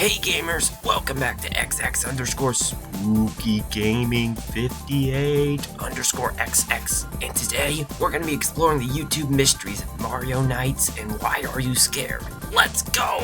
Hey gamers, welcome back to XX_spookygaming58_XX. And today, we're going to be exploring the YouTube mysteries of Mario Nights and Why Are You Scared? Let's go!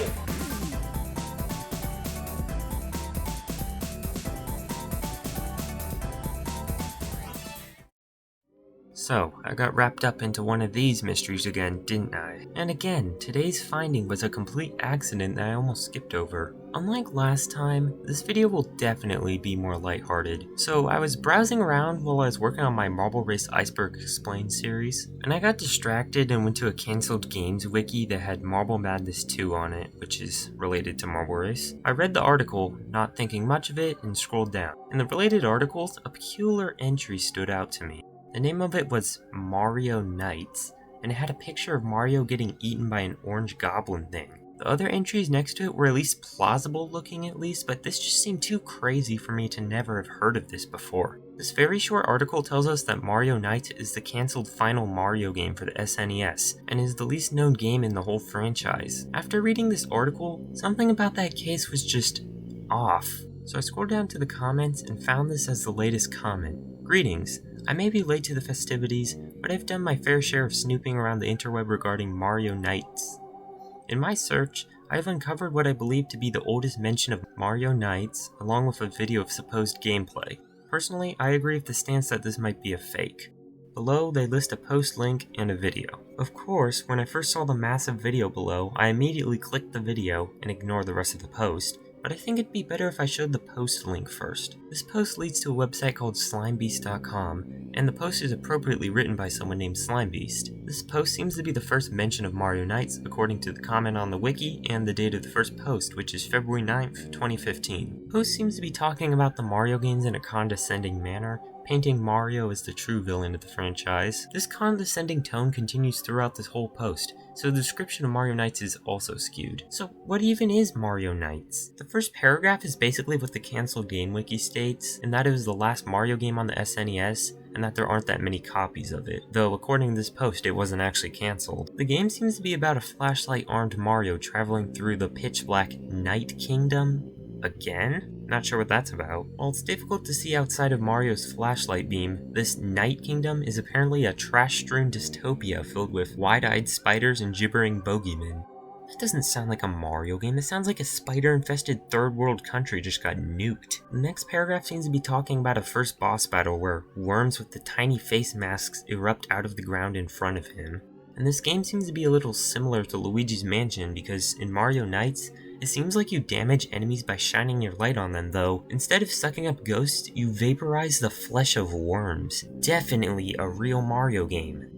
So, I got wrapped up into one of these mysteries again, didn't I? And again, today's finding was a complete accident that I almost skipped over. Unlike last time, this video will definitely be more lighthearted. So I was browsing around while I was working on my Marble Race Iceberg Explained series, and I got distracted and went to a cancelled games wiki that had Marble Madness 2 on it, which is related to Marble Race. I read the article, not thinking much of it, and scrolled down. In the related articles, a peculiar entry stood out to me. The name of it was Mario Nights, and it had a picture of Mario getting eaten by an orange goblin thing. The other entries next to it were at least plausible looking but this just seemed too crazy for me to never have heard of this before. This very short article tells us that Mario Nights is the cancelled final Mario game for the SNES, and is the least known game in the whole franchise. After reading this article, something about that case was just off. So I scrolled down to the comments and found this as the latest comment. Greetings. I may be late to the festivities, but I've done my fair share of snooping around the interweb regarding Mario Nights. In my search, I have uncovered what I believe to be the oldest mention of Mario Nights, along with a video of supposed gameplay. Personally, I agree with the stance that this might be a fake. Below, they list a post link and a video. Of course, when I first saw the massive video below, I immediately clicked the video and ignored the rest of the post. But I think it'd be better if I showed the post link first. This post leads to a website called slimebeast.com, and the post is appropriately written by someone named Slimebeast. This post seems to be the first mention of Mario Nights according to the comment on the wiki and the date of the first post, which is February 9th, 2015. The post seems to be talking about the Mario games in a condescending manner, painting Mario as the true villain of the franchise. This condescending tone continues throughout this whole post, so the description of Mario Nights is also skewed. So what even is Mario Nights? The first paragraph is basically what the cancelled game wiki states, and that it was the last Mario game on the SNES, and that there aren't that many copies of it, though according to this post it wasn't actually cancelled. The game seems to be about a flashlight-armed Mario traveling through the pitch-black Night Kingdom. Again? Not sure what that's about. While it's difficult to see outside of Mario's flashlight beam, this Night Kingdom is apparently a trash-strewn dystopia filled with wide-eyed spiders and gibbering bogeymen. That doesn't sound like a Mario game, it sounds like a spider-infested third-world country just got nuked. The next paragraph seems to be talking about a first boss battle where worms with the tiny face masks erupt out of the ground in front of him. And this game seems to be a little similar to Luigi's Mansion because in Mario Nights, it seems like you damage enemies by shining your light on them, though instead of sucking up ghosts, you vaporize the flesh of worms. Definitely a real Mario game.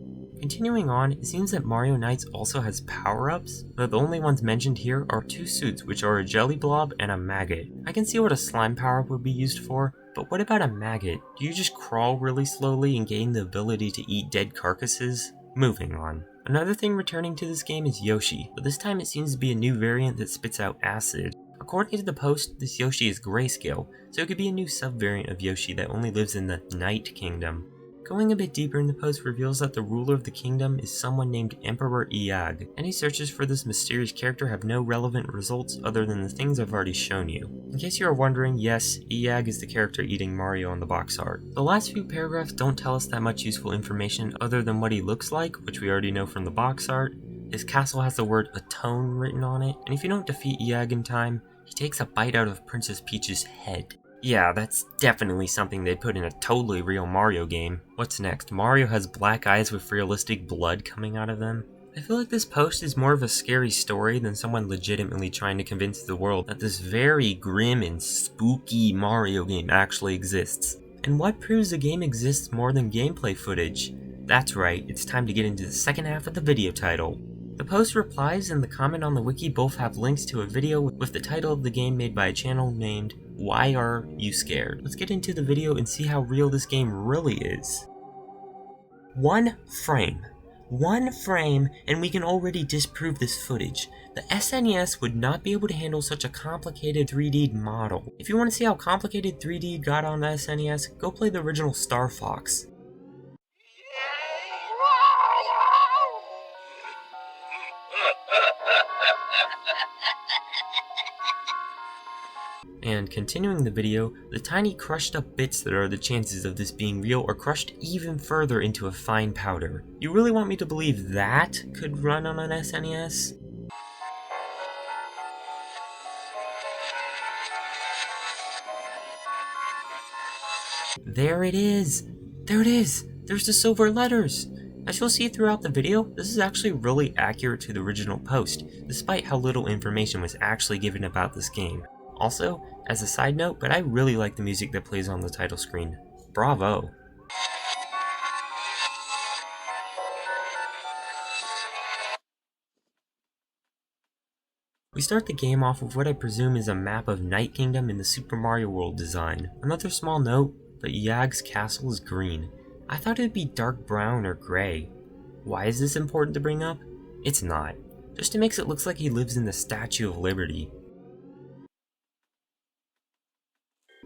Continuing on, it seems that Mario Nights also has power-ups, though the only ones mentioned here are two suits, which are a jelly blob and a maggot. I can see what a slime power-up would be used for, but what about a maggot? Do you just crawl really slowly and gain the ability to eat dead carcasses? Moving on. Another thing returning to this game is Yoshi, but this time it seems to be a new variant that spits out acid. According to the post, this Yoshi is grayscale, so it could be a new sub-variant of Yoshi that only lives in the Night Kingdom. Going a bit deeper in the post reveals that the ruler of the kingdom is someone named Emperor Iag. Any searches for this mysterious character have no relevant results other than the things I've already shown you. In case you are wondering, yes, Iag is the character eating Mario on the box art. The last few paragraphs don't tell us that much useful information other than what he looks like, which we already know from the box art. His castle has the word atone written on it, and if you don't defeat Iag in time, he takes a bite out of Princess Peach's head. Yeah, that's definitely something they'd put in a totally real Mario game. What's next? Mario has black eyes with realistic blood coming out of them? I feel like this post is more of a scary story than someone legitimately trying to convince the world that this very grim and spooky Mario game actually exists. And what proves the game exists more than gameplay footage? That's right, it's time to get into the second half of the video title. The post replies and the comment on the wiki both have links to a video with the title of the game made by a channel named Why Are You Scared? Let's get into the video and see how real this game really is. One frame, and we can already disprove this footage. The SNES would not be able to handle such a complicated 3D model. If you want to see how complicated 3D got on the SNES, go play the original Star Fox. And continuing the video, the tiny crushed up bits that are the chances of this being real are crushed even further into a fine powder. You really want me to believe that could run on an SNES? There it is! There it is! There's the silver letters! As you'll see throughout the video, this is actually really accurate to the original post, despite how little information was actually given about this game. Also, as a side note, but I really like the music that plays on the title screen. Bravo! We start the game off with what I presume is a map of Night Kingdom in the Super Mario World design. Another small note, but Yag's castle is green. I thought it would be dark brown or gray. Why is this important to bring up? It's not. Just it makes it look like he lives in the Statue of Liberty.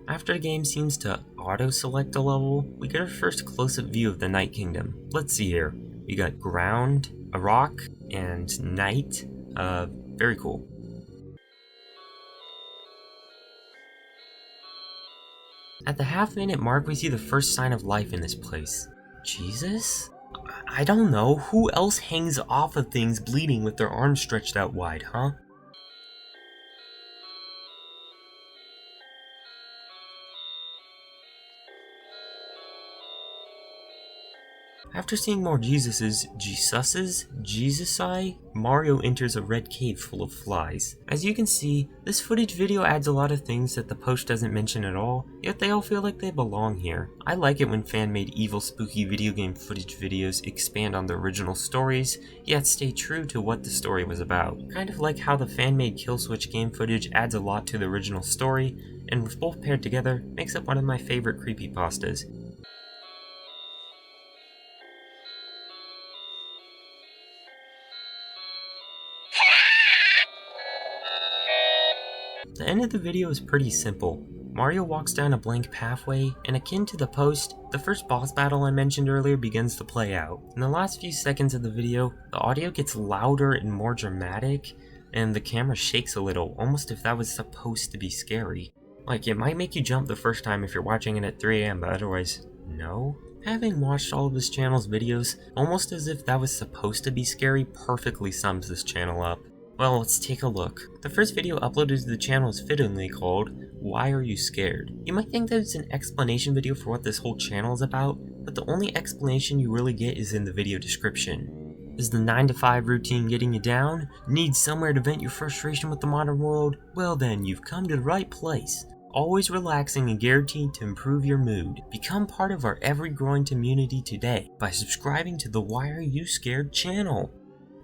After the game seems to auto-select a level, we get our first close-up view of the Night Kingdom. Let's see here. We got ground, a rock, and night. Very cool. At the half-minute mark, we see the first sign of life in this place. Jesus? I don't know. Who else hangs off of things bleeding with their arms stretched out wide, huh? After seeing more Jesusi, Mario enters a red cave full of flies. As you can see, this footage video adds a lot of things that the post doesn't mention at all, yet they all feel like they belong here. I like it when fan-made evil spooky video game footage videos expand on the original stories, yet stay true to what the story was about. Kind of like how the fan-made Kill Switch game footage adds a lot to the original story, and with both paired together, makes up one of my favorite creepypastas. The end of the video is pretty simple. Mario walks down a blank pathway, and akin to the post, the first boss battle I mentioned earlier begins to play out. In the last few seconds of the video, the audio gets louder and more dramatic, and the camera shakes a little, almost if that was supposed to be scary. Like, it might make you jump the first time if you're watching it at 3 AM, but otherwise, no? Having watched all of this channel's videos, almost as if that was supposed to be scary perfectly sums this channel up. Well, let's take a look. The first video uploaded to the channel is fittingly called, Why Are You Scared? You might think that it's an explanation video for what this whole channel is about, but the only explanation you really get is in the video description. Is the 9 to 5 routine getting you down? Need somewhere to vent your frustration with the modern world? Well then, you've come to the right place. Always relaxing and guaranteed to improve your mood. Become part of our ever-growing community today by subscribing to the Why Are You Scared channel.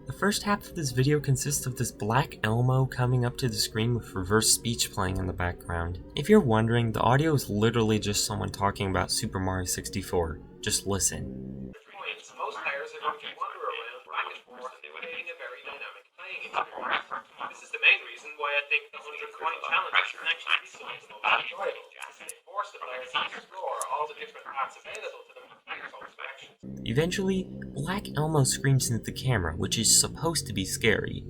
The first half of this video consists of this black Elmo coming up to the screen with reverse speech playing in the background. If you're wondering, the audio is literally just someone talking about Super Mario 64. Just listen. Most players are going to wander around back and forth, creating a very dynamic playing experience. This is the main reason why I think the 100 coin challenges can actually be so much more enjoyable. They force the players to explore all the different paths available to them for their satisfaction. Eventually, Black Elmo screams into the camera, which is supposed to be scary.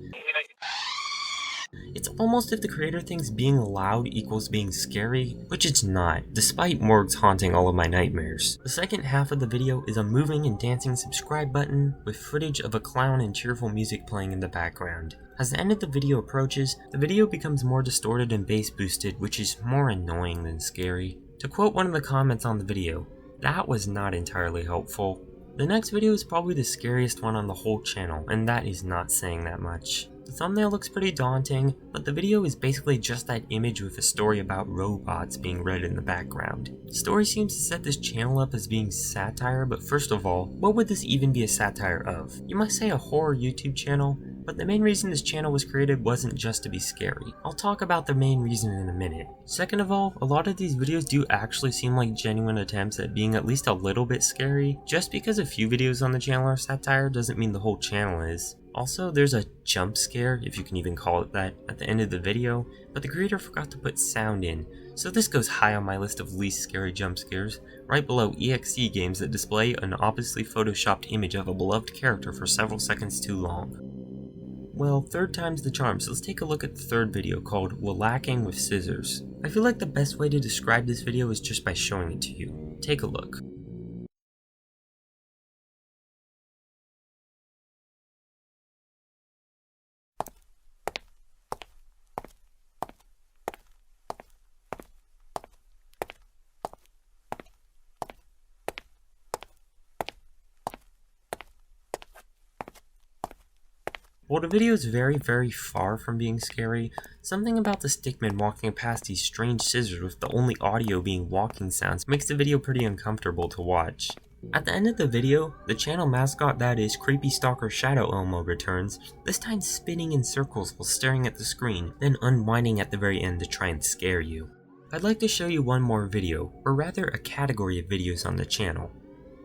It's almost if the creator thinks being loud equals being scary, which it's not, despite Morgs haunting all of my nightmares. The second half of the video is a moving and dancing subscribe button with footage of a clown and cheerful music playing in the background. As the end of the video approaches, the video becomes more distorted and bass boosted, which is more annoying than scary. To quote one of the comments on the video, that was not entirely helpful. The next video is probably the scariest one on the whole channel, and that is not saying that much. The thumbnail looks pretty daunting, but the video is basically just that image with a story about robots being read in the background. The story seems to set this channel up as being satire, but first of all, what would this even be a satire of? You might say a horror YouTube channel, but the main reason this channel was created wasn't just to be scary. I'll talk about the main reason in a minute. Second of all, a lot of these videos do actually seem like genuine attempts at being at least a little bit scary. Just because a few videos on the channel are satire doesn't mean the whole channel is. Also, there's a jump scare, if you can even call it that, at the end of the video, but the creator forgot to put sound in, so this goes high on my list of least scary jump scares, right below EXE games that display an obviously photoshopped image of a beloved character for several seconds too long. Well, third time's the charm, so let's take a look at the third video called Wallacking with Scissors. I feel like the best way to describe this video is just by showing it to you. Take a look. While the video is very far from being scary, something about the stickman walking past these strange scissors with the only audio being walking sounds makes the video pretty uncomfortable to watch. At the end of the video, the channel mascot that is Creepy Stalker Shadow Elmo returns, this time spinning in circles while staring at the screen, then unwinding at the very end to try and scare you. I'd like to show you one more video, or rather a category of videos on the channel.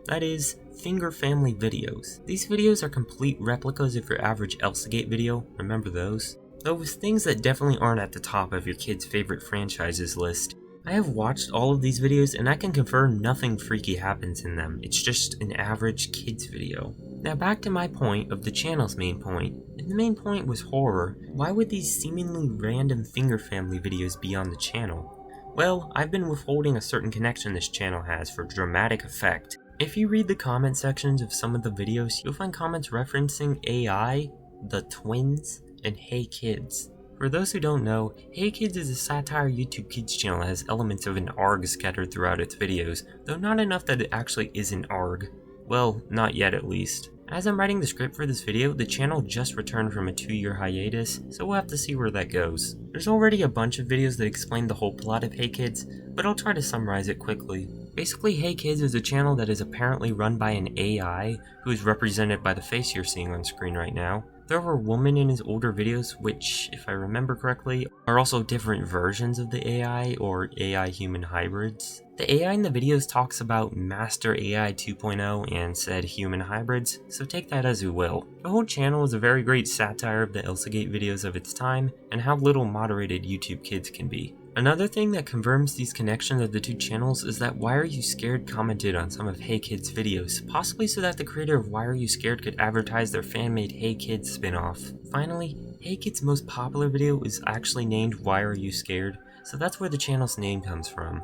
That is, finger family videos. These videos are complete replicas of your average Elsagate video, remember those? Though with things that definitely aren't at the top of your kid's favorite franchises list. I have watched all of these videos and I can confirm nothing freaky happens in them, it's just an average kids video. Now back to my point of the channel's main point. If the main point was horror, why would these seemingly random finger family videos be on the channel? Well, I've been withholding a certain connection this channel has for dramatic effect. If you read the comment sections of some of the videos, you'll find comments referencing AI, the twins, and Hey Kids. For those who don't know, Hey Kids is a satire YouTube kids channel that has elements of an ARG scattered throughout its videos, though not enough that it actually is an ARG. Well, not yet at least. As I'm writing the script for this video, the channel just returned from a 2-year hiatus, so we'll have to see where that goes. There's already a bunch of videos that explain the whole plot of Hey Kids, but I'll try to summarize it quickly. Basically, Hey Kids is a channel that is apparently run by an AI, who is represented by the face you're seeing on screen right now. There are women in his older videos, which, if I remember correctly, are also different versions of the AI, or AI-human hybrids. The AI in the videos talks about Master AI 2.0 and said human hybrids, so take that as you will. The whole channel is a very great satire of the Elsagate videos of its time, and how little moderated YouTube kids can be. Another thing that confirms these connections of the two channels is that Why Are You Scared commented on some of Hey Kids videos, possibly so that the creator of Why Are You Scared could advertise their fan-made Hey Kids spin-off. Finally, Hey Kids' most popular video is actually named Why Are You Scared, so that's where the channel's name comes from.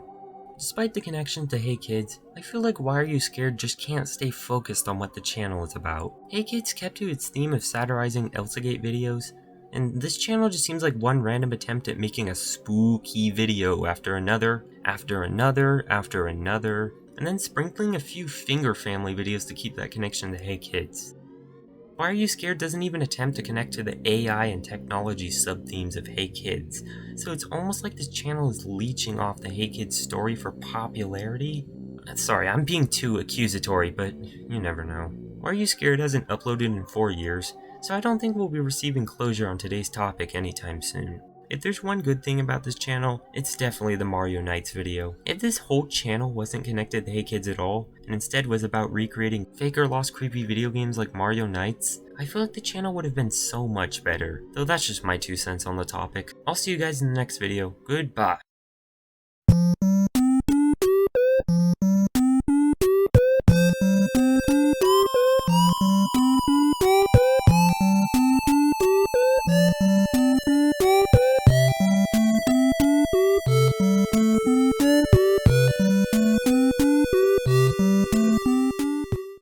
Despite the connection to Hey Kids, I feel like Why Are You Scared just can't stay focused on what the channel is about. Hey Kids kept to its theme of satirizing Elsagate videos, and this channel just seems like one random attempt at making a spooky video after another, and then sprinkling a few finger family videos to keep that connection to Hey Kids. Why Are You Scared doesn't even attempt to connect to the AI and technology sub-themes of Hey Kids, so it's almost like this channel is leeching off the Hey Kids story for popularity. Sorry, I'm being too accusatory, but you never know. Why Are You Scared hasn't uploaded in 4 years, so I don't think we'll be receiving closure on today's topic anytime soon. If there's one good thing about this channel, it's definitely the Mario Nights video. If this whole channel wasn't connected to Hey Kids at all, and instead was about recreating fake or lost creepy video games like Mario Nights, I feel like the channel would have been so much better. Though that's just my 2 cents on the topic. I'll see you guys in the next video. Goodbye.